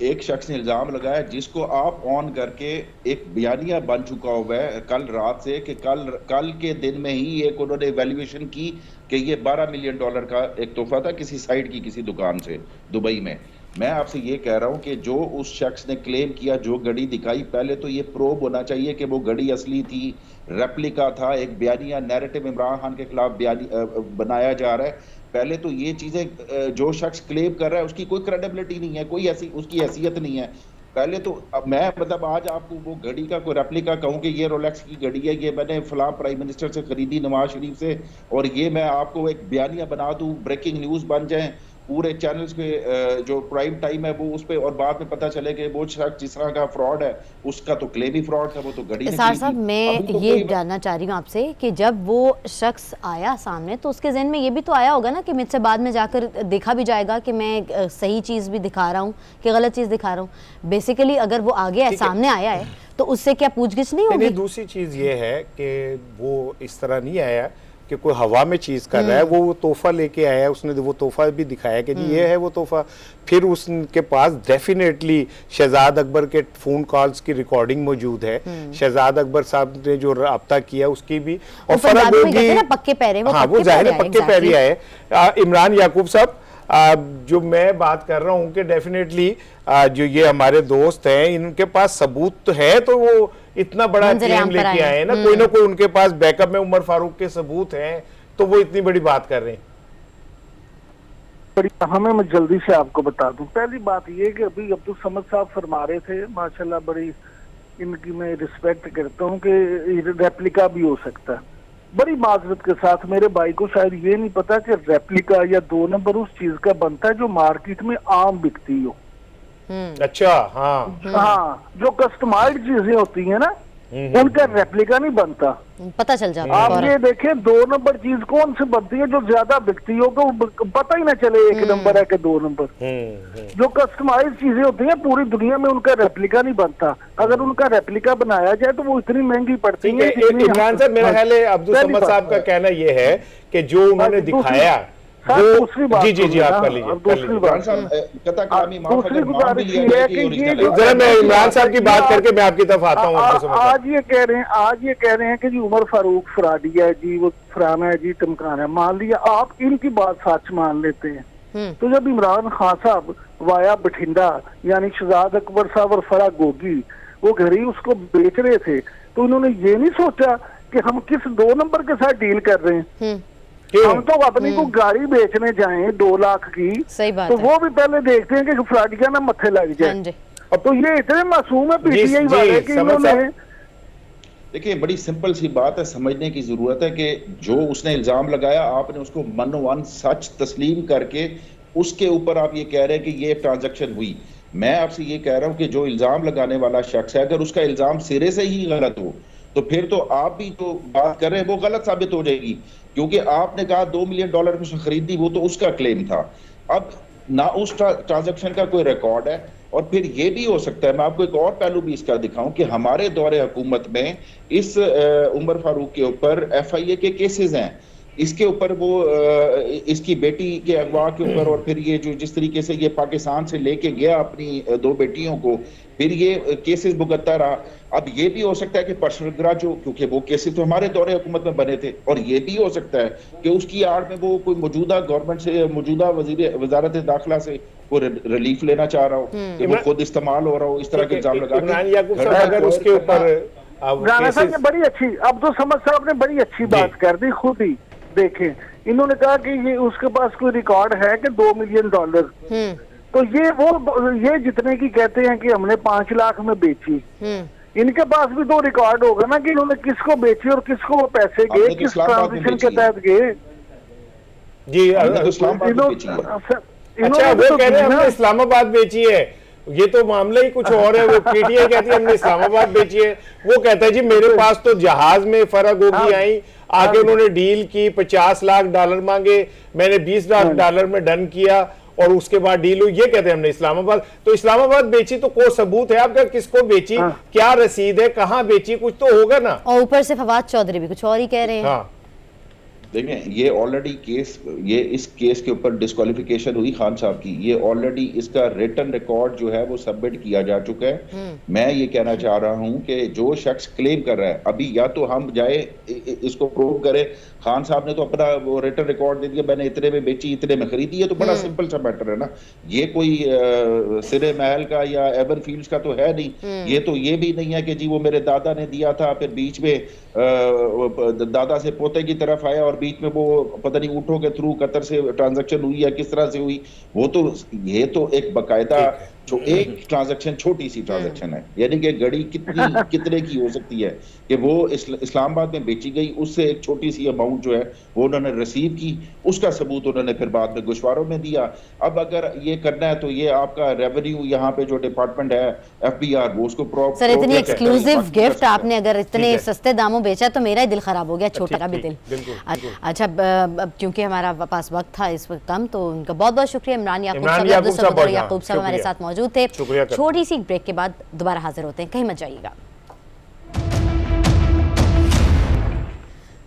एक शख्स ने इल्जाम लगाया जिसको आप ऑन करके एक बयानिया बन चुका हुआ है कल रात से कि कल के दिन में ही एक उन्होंने इवैल्यूएशन की कि ये $12 मिलियन का एक तोहफा था किसी साइट की, किसी दुकान से दुबई में। मैं आपसे ये कह रहा हूं कि जो उस शख्स ने क्लेम किया, जो घड़ी दिखाई, पहले तो ये प्रूव होना चाहिए कि वो घड़ी असली थी, रेप्लिका था, एक बयानिया नैरेटिव इमरान खान के खिलाफ बनाया जा रहा है। पहले तो ये चीजें जो शख्स क्लेम कर रहा है उसकी कोई क्रेडिबिलिटी नहीं है, कोई ऐसी उसकी हैसियत नहीं है। पहले तो अब मैं मतलब आज आपको वो घड़ी का कोई रेप्लिका कहूं कि ये रोलेक्स की घड़ी है, ये मैंने फलां प्राइम मिनिस्टर से खरीदी नवाज शरीफ से, और ये मैं आपको एक बयानिया बना दूं, ब्रेकिंग न्यूज बन जाए पूरे चैनल्स पे, जो प्राइम टाइम है वो उस पे, और बाद में पता चले कि वो शख्स जिस तरह का फ्रॉड है उसका तो क्लेम ही फ्रॉड था, वो तो घड़ी। इसार साहब, मैं तो ये जानना चाह रही हूँ आपसे कि जब वो शख्स आया सामने तो उसके ज़हन में ये भी तो आया होगा ना कि मुझसे बाद में जाकर देखा भी जाएगा कि मैं सही चीज़ भी दिखा रहा हूँ कि गलत चीज़ दिखा रहा हूँ। बेसिकली अगर वो आ गया, सामने आया है, तो उससे क्या पूछगिछ नहीं होगी? दूसरी चीज़ ये है कि वो इस तरह नहीं आया, कि कोई हवा में चीज़ कर रहा है, वो तोहफा लेके आया है, उसने वो तोहफा भी दिखाया कि जी ये है वो तोहफा। फिर उसके पास डेफिनेटली शहजाद अकबर के फ़ोन कॉल्स की रिकॉर्डिंग मौजूद है, शहजाद अकबर साहब ने जो रब्ता किया उसकी भी, और फर्क होगी पक्के पैरे, हाँ वो जाहिर है पक्के पैरी आए। इमरान याकूब साहब, जो मैं बात कर रहा हूँ कि डेफिनेटली जो ये हमारे दोस्त हैं इनके पास सबूत तो है, तो वो इतना बड़ा क्लेम लेके आए हैं ना कोई उनके पास बैकअप में उमर फारूक के सबूत हैं, तो वो इतनी बड़ी बात कर रहे हैं। हमें मैं जल्दी से आपको बता दूं, पहली बात ये कि अभी अब्दुल समद साहब फरमा रहे थे, माशाल्लाह बड़ी इनकी मैं रिस्पेक्ट करता हूँ कि रेप्लिका भी हो सकता है। बड़ी माजरत के साथ मेरे भाई को शायद ये नहीं पता कि रेप्लिका या 2 नंबर उस चीज का बनता है जो मार्केट में आम बिकती हो। अच्छा, हाँ हाँ, जो कस्टमाइज्ड चीजें होती है ना उनका रेप्लिका नहीं बनता, पता चल जाता है। आप ये देखें 2 नंबर चीज कौन सी बनती है जो ज्यादा बिकती हो, तो पता ही ना चले 1 नंबर है कि 2 नंबर। जो कस्टमाइज चीजें होती हैं पूरी दुनिया में उनका रेप्लिका नहीं बनता, अगर उनका रेप्लिका बनाया जाए तो वो इतनी महंगी पड़ती है। इमरान साहब, मेरा ख्याल है अब्दुल समद साहब का कहना ये है कि जो उन्होंने दिखाया दूसरी बात, जी जी जी आप कर लीजिए। दूसरी बात, दूसरी गुजारिश ये है कि ये जरा मैं इमरान साहब की बात करके मैं आपकी तरफ आता हूँ। आज ये कह रहे हैं कि जी उमर फारूक फराडी है जी, वो फराना है जी, टमकाना है। मान लिया आप इनकी बात सच मान लेते हैं, तो जब इमरान खान साहब वाया बठिंडा यानी शहजाद अकबर साहब और फरा गोगी वो घर ही उसको बेच रहे थे, तो उन्होंने ये नहीं सोचा कि हम किस 2 नंबर के साथ डील कर रहे हैं। हम तो अपनी को गाड़ी बेचने जाएं 2 लाख की, सही बात तो है। वो भी पहले देखते हैं कि फ्राडिया ना मत्थे लग जाए। अब तो ये इतने मासूम है पीटीआई वाले कि इन्होंने, देखिए बड़ी सिंपल सी बात है, समझने की जरूरत है कि जो उसने इल्जाम लगाया आपने उसको मनोवन सच तस्लीम करके उसके ऊपर आप ये कह रहे हैं कि ये ट्रांजैक्शन हुई। मैं आपसे ये कह रहा हूं कि जो इल्जाम लगाने वाला शख्स है अगर उसका इल्जाम सिरे से ही गलत हो तो फिर तो आप भी जो बात कर रहे हैं वो गलत साबित हो जाएगी, क्योंकि आपने कहा $2 मिलियन में उसने खरीदी, वो तो उसका क्लेम था। अब ना उस ट्रांजैक्शन का कोई रिकॉर्ड है, और फिर ये भी हो सकता है, मैं आपको एक और पहलू भी इसका दिखाऊं कि हमारे दौरे हुकूमत में इस उमर फारूक के ऊपर FIA के केसेस हैं, इसके ऊपर वो इसकी बेटी के अगवा के ऊपर, और फिर ये जो जिस तरीके से ये पाकिस्तान से लेके गया अपनी 2 बेटियों को, फिर ये केसेस भुगतता रहा। अब ये भी हो सकता है कि परसरगरा जो, क्योंकि वो केसेस तो हमारे दौरे हुकूमत में बने थे, और ये भी हो सकता है कि उसकी आड़ में वो कोई मौजूदा गवर्नमेंट से, मौजूदा वजारत दाखिला से वो रिलीफ लेना चाह रहा हो कि वो खुद इस्तेमाल हो रहा हो, इस तरह के इल्जाम लगा अगर उसके ऊपर राना साहब ने बड़ी अच्छी, अब्दुल समद साहब ने बड़ी अच्छी बात कर दी। खुद ही देखें, इन्होंने कहा कि ये उसके पास कोई रिकॉर्ड है कि $2 मिलियन, तो ये जितने की कहते हैं कि हमने 5 लाख में बेची, इनके पास भी तो रिकॉर्ड होगा ना कि इन्होंने किसको बेची और किसको वो पैसे गए, किस ट्रांजेक्शन के तहत गए। जी, अच्छा वो कह रहे हैं हमने इस्लामाबाद बेची है, ये तो मामला ही कुछ और है। वो पीटीआई कहती है हमने इस्लामाबाद बेची है, वो कहता है जी मेरे पास तो जहाज में फर्क होगी आई, आके उन्होंने डील की, $50 लाख मांगे, मैंने $20 लाख में डन किया और उसके बाद डील हुई। ये कहते हैं हमने इस्लामाबाद, तो इस्लामाबाद बेची तो कोई सबूत है आपका, किसको बेची, क्या रसीद है, कहाँ बेची, कुछ तो होगा ना। और ऊपर से फवाद चौधरी भी कुछ और ही कह रहे हैं। हाँ देखें, ये ऑलरेडी केस, ये इस केस के ऊपर डिस्क्वालिफिकेशन हुई खान साहब की, ये ऑलरेडी इसका रिटन रिकॉर्ड जो है वो सबमिट किया जा चुका है। मैं ये कहना चाह रहा हूं कि जो शख्स क्लेम कर रहा है, अभी या तो हम जाए इसको प्रूव करें, खान साहब ने तो अपना वो रिटन रिकॉर्ड दे दिया, मैंने इतने में बेची, इतने में खरीदी है, तो बड़ा सिंपल सा मैटर है ना। ये कोई सिरे महल का या एवन फील्ड्स का तो है नहीं। ये तो ये भी नहीं है कि जी वो मेरे दादा ने दिया था, फिर बीच में दादा से पोते की तरफ आया और बीच में वो पता नहीं ऊँटों के थ्रू कतर से ट्रांजैक्शन हुई या किस तरह से हुई। वो तो ये तो एक बकायदा जो एक ट्रांजैक्शन, छोटी सी ट्रांजैक्शन है, यानी कि घड़ी कितने की हो सकती है कि वो इस्लामाबाद में बेची गई, उससे एक छोटी सी अमाउंट जो है वो उन्होंने रिसीव की, उसका सबूत उन्होंने फिर बाद में गुशवारों में दिया। अब अगर ये करना है तो ये आपका रेवेन्यू यहाँ पे जो डिपार्टमेंट है FBR, वो उसको सर इतनी एक्सक्लूसिव गिफ्ट आपने अगर इतने सस्ते दामों बेचा तो मेरा ही दिल खराब हो गया, छोटा भी दिल। अच्छा, क्योंकि हमारा पास वक्त था इस वक्त कम, तो उनका बहुत बहुत शुक्रिया। इमरान याकूब साहब हमारे साथ मौजूद थे। छोटी सी ब्रेक के बाद दोबारा हाजिर होते हैं, कहीं मत जाइएगा।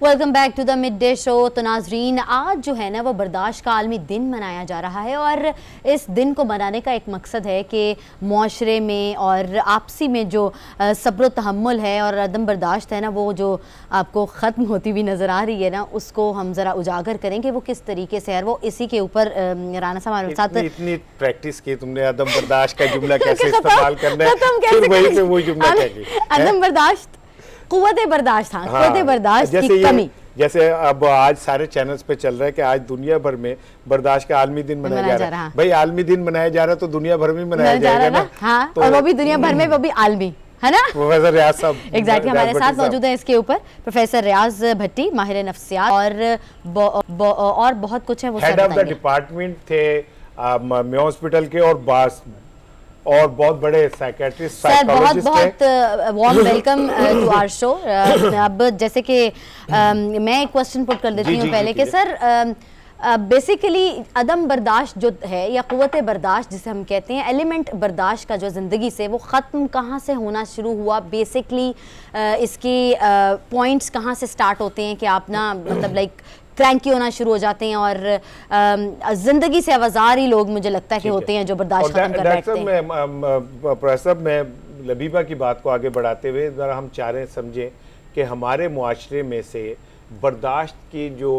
Welcome back to the midday show. तो नाजरीन, आज जो है ना वो बर्दाश्त का आलमी दिन मनाया जा रहा है और इस दिन को मनाने का एक मकसद है कि मुआशरे में और आपसी में जो सब्र तहम्मुल है और अदम बर्दाश्त है ना, वो जो आपको ख़त्म होती हुई नज़र आ रही है ना, उसको हम ज़रा उजागर करें कि वो किस तरीके से है। वो इसी के ऊपर राना साहब हमारे साथ इतनी प्रैक्टिस की तुमने अदम बर्दाश्त का जुमला कैसे इस्तेमाल करना है, फिर वही पे वो जुमला कहेंगे। अदम बर्दाश्त, कुव्वत बर्दाश्त, हाँ, कुव्वत बर्दाश्त की कमी। जैसे अब आज सारे चैनल्स पे चल रहा है कि आज दुनिया भर में बर्दाश्त का आलमी दिन मनाया जा रहा है। भाई आलमी दिन मनाया जा रहा है तो दुनिया भर में मनाया जाएगा ना। हाँ, तो और वो भी दुनिया भर में, वो भी आलमी, है ना। प्रोफेसर रियाज साहब एग्जैक्टली हमारे साथ मौजूद है इसके ऊपर प्रोफेसर रियाज भट्टी, माहिर नफ्सियात और बहुत कुछ है वो हेड ऑफ द डिपार्टमेंट थे मेयो हॉस्पिटल के और बहुत बड़े साइकियाट्रिस्ट, साइकोलॉजिस्ट बहुत warm welcome to our show. अब जैसे कि मैं एक क्वेश्चन पुट कर देती हूँ पहले कि सर बेसिकली अदम बर्दाश्त जो है या क़ुव्वत बर्दाश्त जिसे हम कहते हैं, एलिमेंट बर्दाश्त का जो ज़िंदगी से वो ख़त्म कहाँ से होना शुरू हुआ? बेसिकली इसकी पॉइंट्स कहाँ से स्टार्ट होते हैं कि आप ना मतलब लाइक क्रैंकी होना शुरू हो जाते हैं और ज़िंदगी से आवाज़ारी लोग मुझे लगता है कि होते हैं जो बर्दाश्त खत्म कर बैठते हैं। प्रोफेसर मैं लबीबा की बात को आगे बढ़ाते हुए ज़रा हम चाह रहे समझें कि हमारे मुआशरे में से बर्दाश्त की जो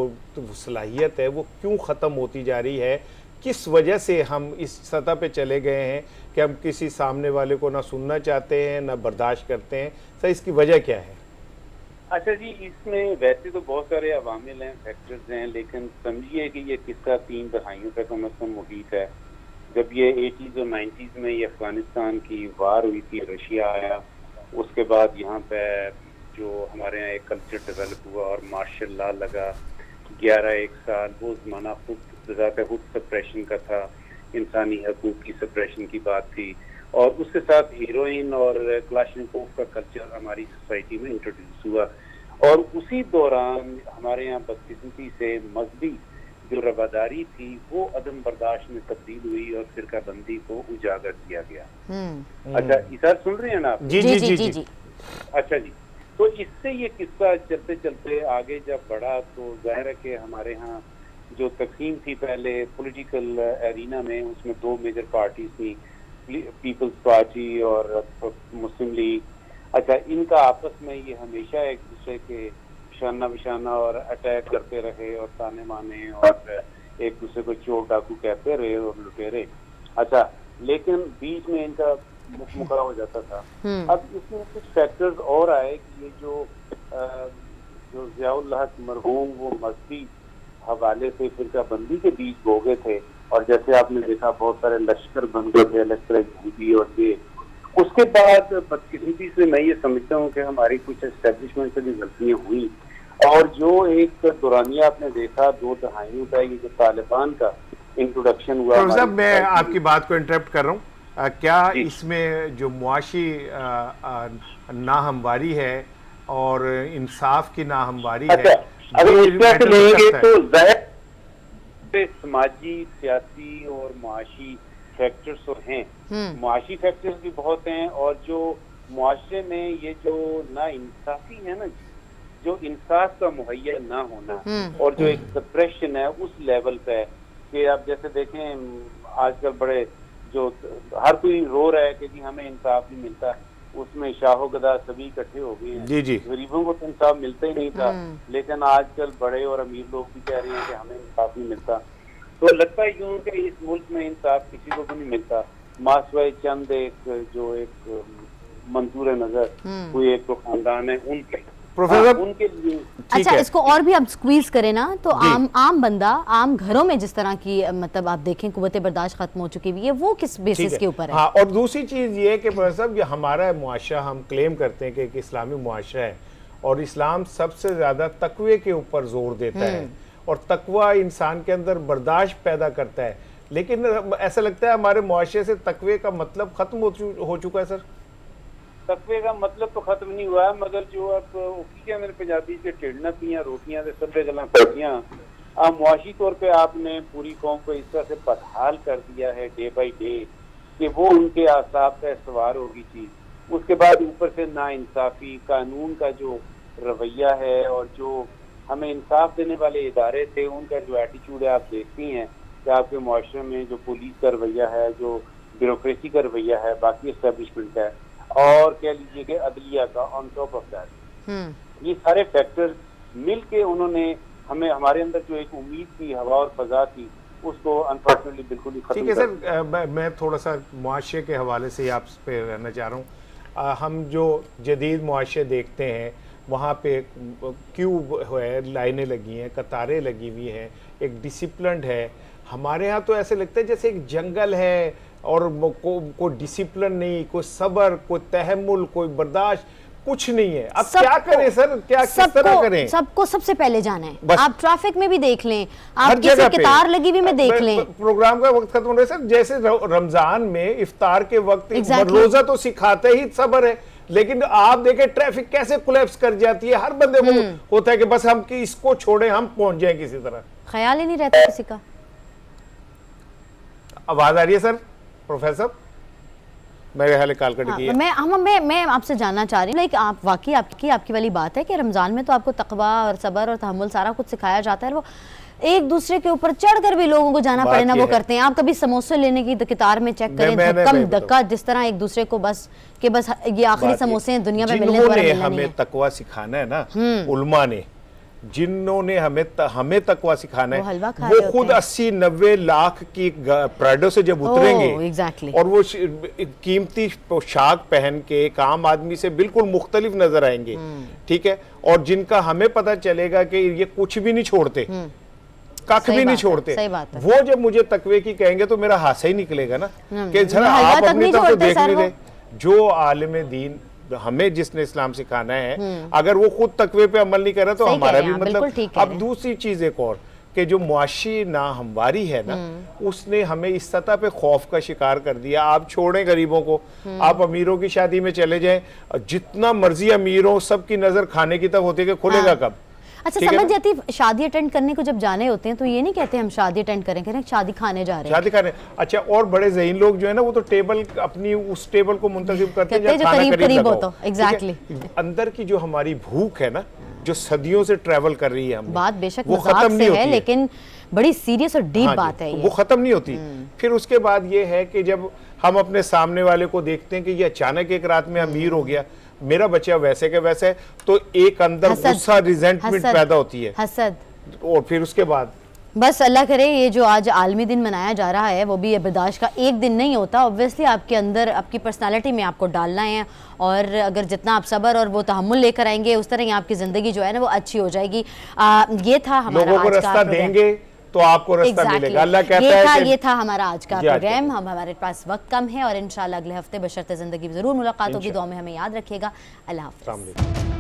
सलाहियत है वो क्यों ख़त्म होती जा रही है, किस वजह से हम इस सतह पे चले गए हैं कि हम किसी सामने वाले को ना सुनना चाहते हैं ना बर्दाश्त करते हैं। सर इसकी वजह क्या है? अच्छा जी, इसमें वैसे तो बहुत सारे अवामिल हैं, फैक्टर्स हैं, लेकिन समझिए कि ये किस्सा 3 दहाइयों तक कम अज़ कम मुहीत है। जब ये 80s और 90s में ये अफगानिस्तान की वार हुई थी, रशिया आया, उसके बाद यहाँ पे जो हमारे यहाँ एक कल्चर डेवलप हुआ और मार्शल लॉ लगा 11-1 साल, वो ज़माना खुद सप्रेशन का था, इंसानी हकूक़ की सप्रेशन की बात थी, और उसके साथ हीरोइन और क्लाशनिकोव का कल्चर हमारी सोसाइटी में इंट्रोड्यूस हुआ। और उसी दौरान हमारे यहाँ बदकिस्मती से मजहबी जो रवादारी थी वो अदम बर्दाश्त में तब्दील हुई और फिरका बंदी को उजागर किया गया। अच्छा, इधर सुन रहे हैं ना आप? जी जी जी जी, जी। अच्छा जी, तो इससे ये किस्सा चलते चलते आगे जब बढ़ा तो जाहिर है कि हमारे यहाँ जो तकसीम थी पहले पॉलिटिकल एरिना में, उसमें 2 मेजर पार्टीज थी, पीपल्स पार्टी और मुस्लिम लीग। अच्छा, इनका आपस में ये हमेशा एक दूसरे के शाना बिशाना और अटैक करते रहे और ताने माने और एक दूसरे को चोर डाकू कहते रहे और लुटेरे। अच्छा, लेकिन बीच में इनका मुखरा हो जाता था। अब इसमें कुछ फैक्टर्स और आए कि ये जो ज़ियाउल हक मरहूम वो मजहबी हवाले से फिरका बंदी के बीच भोगे थे, और जैसे आपने देखा बहुत सारे लश्कर बन गए थे, लश्कर यहूदी और ये। उसके बाद बदकिस्मती से मैं ये समझता हूँ कि हमारी कुछ एस्टेब्लिशमेंट से भी गलतियाँ हुई, और जो एक दौरानिया आपने देखा 2 दहाइयों का, ये जो तालिबान का इंट्रोडक्शन हुआ। प्रोफेसर मैं आपकी बात को इंटरप्ट कर रहा हूँ, क्या इसमें जो मुआशी नाहमवारी है और इंसाफ की नाहमवारी है, अगर इस तरह से लेंगे तो जाहिर समाजी, सियासी और मुआशी फैक्टर्स तो हैं, मुआशी फैक्टर्स भी बहुत हैं, और जो मुआशरे में ये जो ना इंसाफी है ना, जो इंसाफ का मुहैया ना होना और जो एक सप्रेशन है उस लेवल पे है कि आप जैसे देखें आजकल बड़े जो हर कोई रो रहा है कि जी हमें इंसाफ नहीं मिलता, उसमें शाहो गदा सभी इकट्ठे हो गए हैं। जी जी, गरीबों को तो इंसाफ मिलता ही नहीं था, लेकिन आजकल बड़े और अमीर लोग भी कह रहे हैं कि हमें इंसाफ नहीं मिलता। तो लगता है यूं कि इस मुल्क में इंसाफ किसी को भी नहीं मिलता, मासवाए चंद एक जो एक मंसूर नजर कोई एक तो खानदान है उनके प्रोफेसर उनके लिए। अच्छा, इसको और भी आप स्क्वीज करें ना तो आम बंदा, आम घरों में जिस तरह की मतलब आप देखें कुव्वत बर्दाश्त खत्म हो चुकी हुई है, वो किस बेसिस के ऊपर है? हाँ, और दूसरी चीज़ ये है कि प्रोफेसर ये हमारा मुआशरा, हम क्लेम करते हैं कि एक इस्लामी मुआशरा है और इस्लाम सबसे ज़्यादा तकवे के ऊपर जोर देता है और तकवा इंसान के अंदर बर्दाश्त पैदा करता है, लेकिन ऐसा लगता है हमारे मुआशरे से तकवे का मतलब ख़त्म हो चुका है। सर तकवे का मतलब तो खत्म नहीं हुआ है, मगर जो अब क्या मेरे पंजाबी के टेढ़ना पियाँ रोटियाँ सब्बे गला पटियाँ, अब मुआशी तौर पे आपने पूरी कौम को इस तरह से बदहाल कर दिया है डे बाई डे कि वो उनके आसाब पे सवार होगी चीज़। उसके बाद ऊपर से ना इंसाफी, कानून का जो रवैया है और जो हमें इंसाफ देने वाले इदारे थे, उनका जो एटीट्यूड है आप देखती हैं कि आपके मुआशरे में जो पुलिस का रवैया है, जो ब्यूरोक्रेसी का रवैया है, बाकी एस्टेब्लिशमेंट का है, और कह लीजिए कि अदलिया का ऑन टॉप ऑफ दैट, ये सारे फैक्टर्स मिल के उन्होंने हमें, हमारे अंदर जो एक उम्मीद की हवा और फजा थी, उसको अनफॉर्चुनेटली बिल्कुल ही खत्म ठीक है कर दिया। सर, मैं थोड़ा सा मुआशरे के हवाले से आप पे रहना चाह रहा हूँ। हम जो जदीद मुआशरे देखते हैं वहाँ पे क्यू है, लाइनें लगी हैं, कतारें लगी हुई हैं, एक डिसिप्लिन है। हमारे यहाँ तो ऐसे लगता है जैसे एक जंगल है और कोई डिसिप्लिन नहीं, कोई सब्र, कोई तहम्मुल, कोई बर्दाश्त, कुछ नहीं है। अब क्या करें सर, क्या किस तरह करें? सबको सबसे पहले जाना है। बस आप ट्रैफिक में भी देख लें, हर आप किसी जगह पे कतार लगी हुई में देख लें। प्रोग्राम का वक्त खत्म हो रहा है सर। जैसे रमजान में इफ्तार के वक्त Exactly. रोजा तो सिखाते ही सब्र है, लेकिन आप देखें ट्रैफिक कैसे कोलैप्स कर जाती है। हर बंदे को होता है कि बस हम कि इसको छोड़े, हम पहुंच जाएं किसी तरह। ख्याल ही नहीं रहता किसी का। आवाज आ रही है सर? प्रोफेसर मेरे ख्याल कॉल कट गई है। मैं आपसे जानना चाह रही हूँ, लाइक आप वाकई आपकी वाली बात है कि रमज़ान में तो आपको तकवा और सब्र और तहम्मुल सारा कुछ सिखाया जाता है, वो एक दूसरे के ऊपर चढ़कर भी लोगों को जाना पड़े ना वो करते हैं। आप कभी समोसे लेने की कतार में चेक करें, धक्कम धक्का जिस तरह एक दूसरे को बस ये आखिरी समोसे हैं दुनिया में मिलने वाले। हमें तकवा सिखाना है ना उलमा ने, जिन्होंने हमें तकवा सिखाना है, वो खुद 80-90 लाख की प्राडो से जब उतरेंगे और वो कीमती पोशाक पहन के एक आम आदमी से बिल्कुल मुख्तलिफ नजर आएंगे, ठीक है, और जिनका हमें पता चलेगा कि ये कुछ भी नहीं छोड़ते, कख भी नहीं छोड़ते, वो जब मुझे तकवे की कहेंगे तो मेरा हाथ ही निकलेगा ना कि सर आप अपनी तरफ से देख लीजिए। जो आलिम दीन हमें जिसने इस्लाम सिखाना है, अगर वो खुद तकवे पे अमल नहीं कर रहा तो हमारा भी मतलब। अब दूसरी चीज एक और कि जो मुआशी ना हमवारी है ना, उसने हमें इस सतह पे खौफ का शिकार कर दिया। आप छोड़ें गरीबों को, आप अमीरों की शादी में चले जाएं, जितना मर्जी अमीर हो सबकी नजर खाने की तरफ होती है कि खुलेगा कब। अच्छा, समझ जाती शादी अटेंड करने को जब जाने होते हैं तो ये नहीं कहते हम शादी अटेंड करें, शादी खाने जा रहे हैं, शादी खाने। अच्छा, और बड़े ज़हीन लोग जो है ना वो तो टेबल अपनी उस टेबल को मुंतखब करते हैं जो करीब हो तो। एग्जैक्टली अंदर की जो हमारी भूख है ना, जो सदियों से ट्रैवल कर रही है हमने, बात बेशक मजाक से है लेकिन बड़ी सीरियस और डीप बात है वो खत्म नहीं होती। फिर उसके बाद ये है कि जब हम अपने सामने वाले को देखते हैं कि ये अचानक एक रात में अमीर हो गया, मेरा बच्चा वैसे के वैसे है, तो एक अंदर गुस्सा, रिजेंटमेंट पैदा होती है, हसद। और फिर उसके बाद बस अल्लाह करे ये जो आज आलमी दिन मनाया जा रहा है वो भी बर्दाश्त का एक दिन नहीं होता। ऑब्वियसली आपके अंदर आपकी पर्सनालिटी में आपको डालना है, और अगर जितना आप सब्र और वो तहम्मुल लेकर आएंगे उस तरह ही आपकी ज़िंदगी जो है ना वो अच्छी हो जाएगी। ये था हमारा लोगों को रास्ता देंगे तो आपको रास्ता मिलेगा। अल्लाह कहता है कि ये था हमारा आज का प्रोग्राम। हमारे पास वक्त कम है और इंशाल्लाह अगले हफ्ते बशर्ते ज़िंदगी में ज़रूर मुलाकात होगी। दुआ में हमें याद रखिएगा। अल्लाह हाफ़िज़।